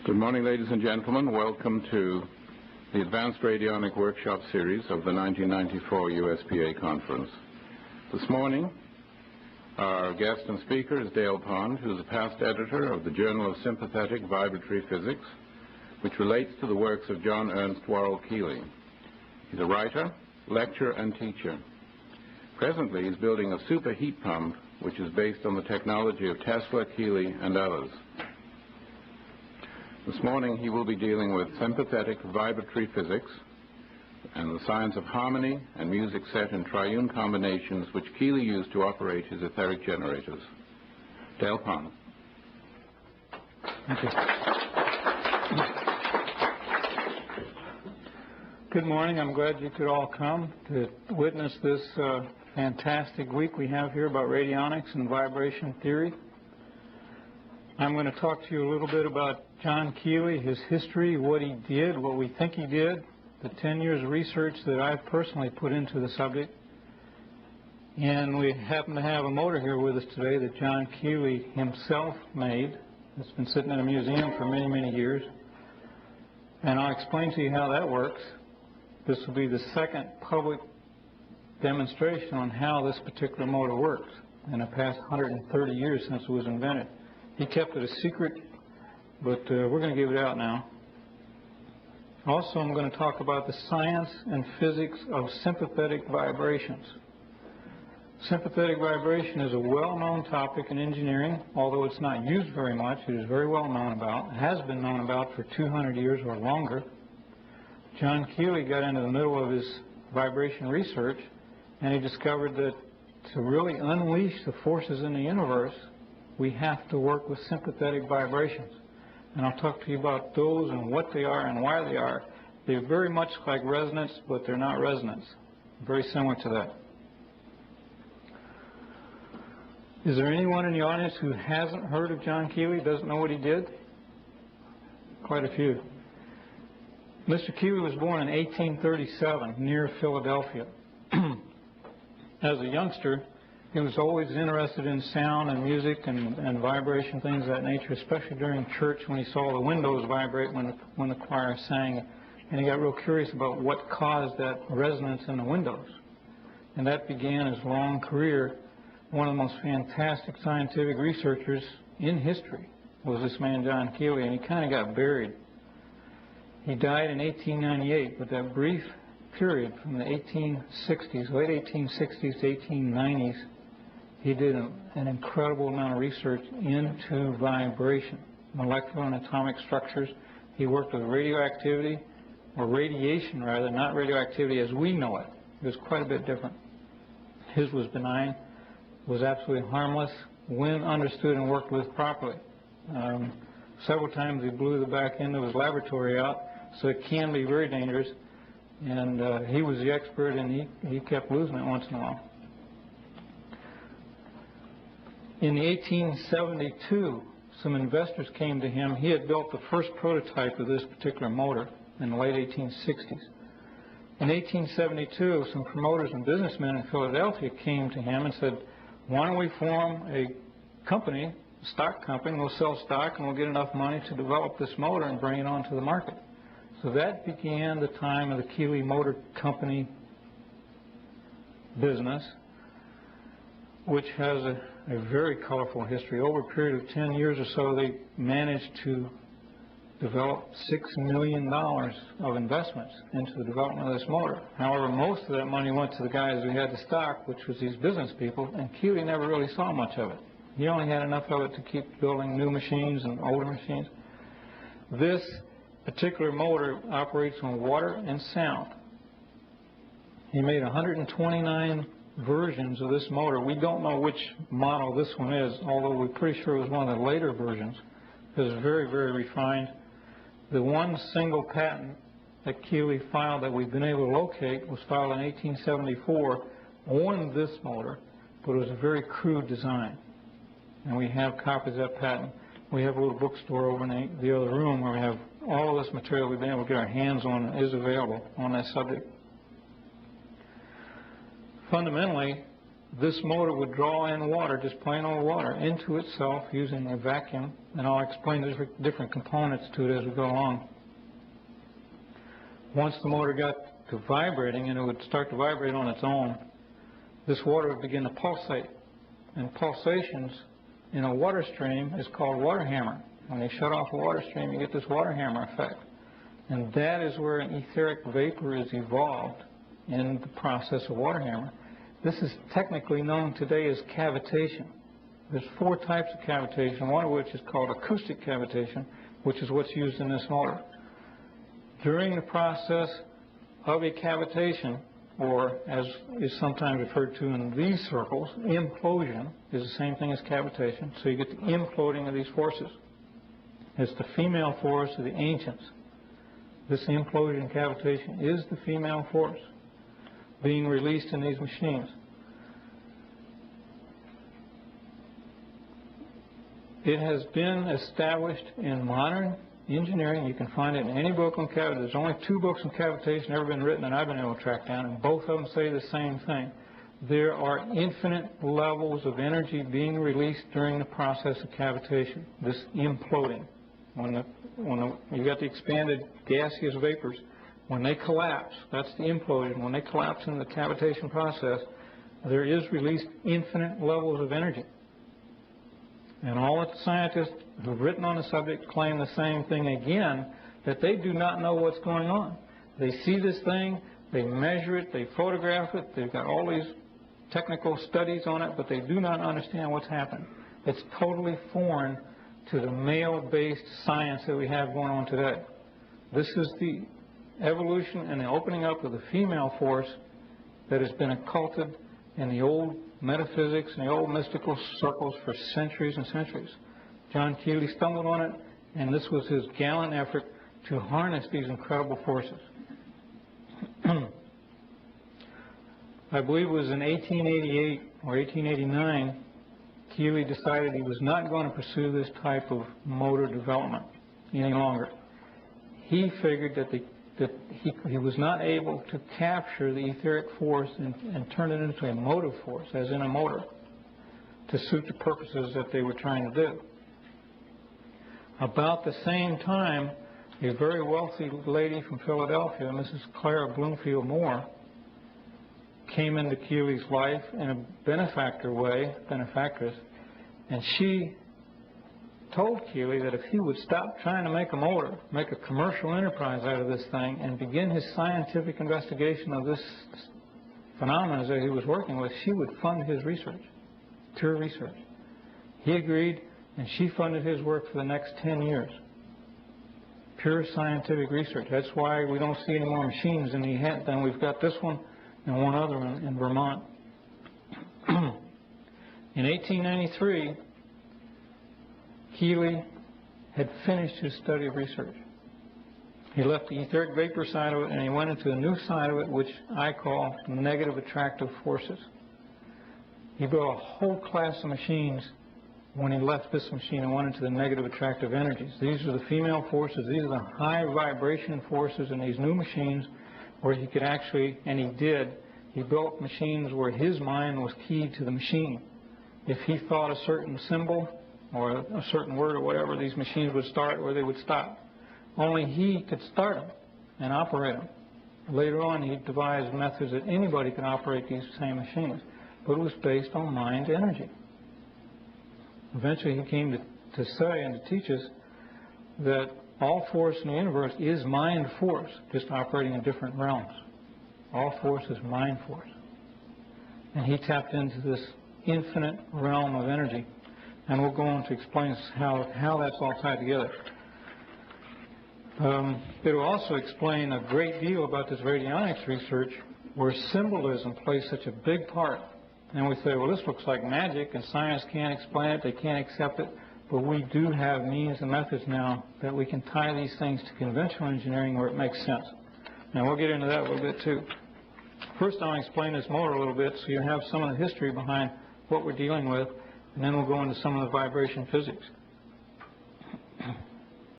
Good morning, ladies and gentlemen. Welcome to the Advanced Radionic Workshop Series of the 1994 USPA Conference. This morning, our guest and speaker is Dale Pond, who is a past editor of the Journal of Sympathetic Vibratory Physics, which relates to the works of John Worrell Keely. He's a writer, lecturer, and teacher. Presently, he's building a super heat pump, which is based on the technology of Tesla, Keely, and others. This morning, he will be dealing with sympathetic vibratory physics and the science of harmony and music set in triune combinations, which Keely used to operate his etheric generators. Dale Pond. Thank you. Good morning. I'm glad you could all come to witness this fantastic week we have here about radionics and vibration theory. I'm going to talk to you a little bit about John Keely, his history, what he did, what we think he did, the 10 years of research that I've personally put into the subject. And we happen to have a motor here with us today that John Keely himself made. It's been sitting in a museum for many, many years. And I'll explain to you how that works. This will be the second public demonstration on how this particular motor works in the past 130 years since it was invented. He kept it a secret, but we're going to give it out now. Also, I'm going to talk about the science and physics of sympathetic vibrations. Sympathetic vibration is a well-known topic in engineering, although it's not used very much. It is very well known about, has been known about for 200 years or longer. John Keely got into the middle of his vibration research, and he discovered that to really unleash the forces in the universe, we have to work with sympathetic vibrations. And I'll talk to you about those and what they are and why they are. They're very much like resonance, but they're not resonance. Very similar to that. Is there anyone in the audience who hasn't heard of John Keely, doesn't know what he did? Quite a few. Mr. Keely was born in 1837 near Philadelphia. As a youngster, he was always interested in sound and music and vibration, things of that nature, especially during church when he saw the windows vibrate when the choir sang. And he got real curious about what caused that resonance in the windows. And that began his long career. One of the most fantastic scientific researchers in history was this man, John Keely, and he kind of got buried. He died in 1898, but that brief period from the 1860s, late 1860s to 1890s, he did an incredible amount of research into vibration, molecular and atomic structures. He worked with radioactivity, or radiation rather, not radioactivity as we know it. It was quite a bit different. His was benign, was absolutely harmless when understood and worked with properly. Several times he blew the back end of his laboratory out, so it can be very dangerous. And he was the expert, and he kept losing it once in a while. In 1872, some investors came to him. He had built the first prototype of this particular motor in the late 1860s. In 1872, some promoters and businessmen in Philadelphia came to him and said, why don't we form a company, a stock company, and we'll sell stock and we'll get enough money to develop this motor and bring it onto the market. So that began the time of the Keely Motor Company business, which has a very colorful history. Over a period of 10 years or so, they managed to develop $6 million of investments into the development of this motor. However, most of that money went to the guys who had the stock, which was these business people, and Keely never really saw much of it. He only had enough of it to keep building new machines and older machines. This particular motor operates on water and sound. He made 129 versions of this motor. We don't know which model this one is, although we're pretty sure it was one of the later versions. It was very, very refined. The one single patent that Keely filed that we've been able to locate was filed in 1874 on this motor, but it was a very crude design. And we have copies of that patent. We have a little bookstore over in the other room where we have all of this material we've been able to get our hands on and is available on that subject. Fundamentally, this motor would draw in water, just plain old water, into itself using a vacuum, and I'll explain the different components to it as we go along. Once the motor got to vibrating, and it would start to vibrate on its own, this water would begin to pulsate. And pulsations in a water stream is called water hammer. When they shut off a water stream, you get this water hammer effect. And that is where an etheric vapor is evolved in the process of water hammer. This is technically known today as cavitation. There's 4 types of cavitation, one of which is called acoustic cavitation, which is what's used in this motor. During the process of a cavitation, or as is sometimes referred to in these circles, implosion is the same thing as cavitation. So you get the imploding of these forces. It's the female force of the ancients. This implosion cavitation is the female force being released in these machines. It has been established in modern engineering. You can find it in any book on cavitation. There's only 2 books on cavitation ever been written that I've been able to track down, and both of them say the same thing. There are infinite levels of energy being released during the process of cavitation, this imploding. When you got the expanded gaseous vapors, when they collapse, that's the implosion. When they collapse in the cavitation process, there is released infinite levels of energy. And all the scientists who've written on the subject claim the same thing again, that they do not know what's going on. They see this thing, they measure it, they photograph it, they've got all these technical studies on it, but they do not understand what's happening. It's totally foreign to the male-based science that we have going on today. This is the evolution and the opening up of the female force that has been occulted in the old metaphysics and the old mystical circles for centuries and centuries. John Keely stumbled on it, and this was his gallant effort to harness these incredible forces. I believe it was in 1888 or 1889, Keely decided he was not going to pursue this type of motor development any longer. He figured that he was not able to capture the etheric force and turn it into a motive force, as in a motor, to suit the purposes that they were trying to do. About the same time, a very wealthy lady from Philadelphia, Mrs. Clara Bloomfield Moore, came into Keely's life in a benefactress, and she told Keely that if he would stop trying to make a motor, make a commercial enterprise out of this thing, and begin his scientific investigation of this phenomenon that he was working with, she would fund his research, pure research. He agreed, and she funded his work for the next 10 years. Pure scientific research. That's why we don't see any more machines in the head than we've got this one and one other one in Vermont. In 1893, Keely had finished his study of research. He left the etheric vapor side of it and he went into a new side of it, which I call negative attractive forces. He built a whole class of machines when he left this machine and went into the negative attractive energies. These are the female forces. These are the high vibration forces in these new machines where he could actually, and he did, he built machines where his mind was keyed to the machine. If he thought a certain symbol or a certain word or whatever, these machines would start or they would stop. Only he could start them and operate them. Later on, he devised methods that anybody could operate these same machines, but it was based on mind energy. Eventually, he came to say and to teach us that all force in the universe is mind force, just operating in different realms. All force is mind force. And he tapped into this infinite realm of energy. And we'll go on to explain how that's all tied together. It will also explain a great deal about this radionics research where symbolism plays such a big part. And we say, well, this looks like magic and science can't explain it, they can't accept it, but we do have means and methods now that we can tie these things to conventional engineering where it makes sense. Now, we'll get into that a little bit too. First, I'll explain this motor a little bit so you have some of the history behind what we're dealing with, and then we'll go into some of the vibration physics.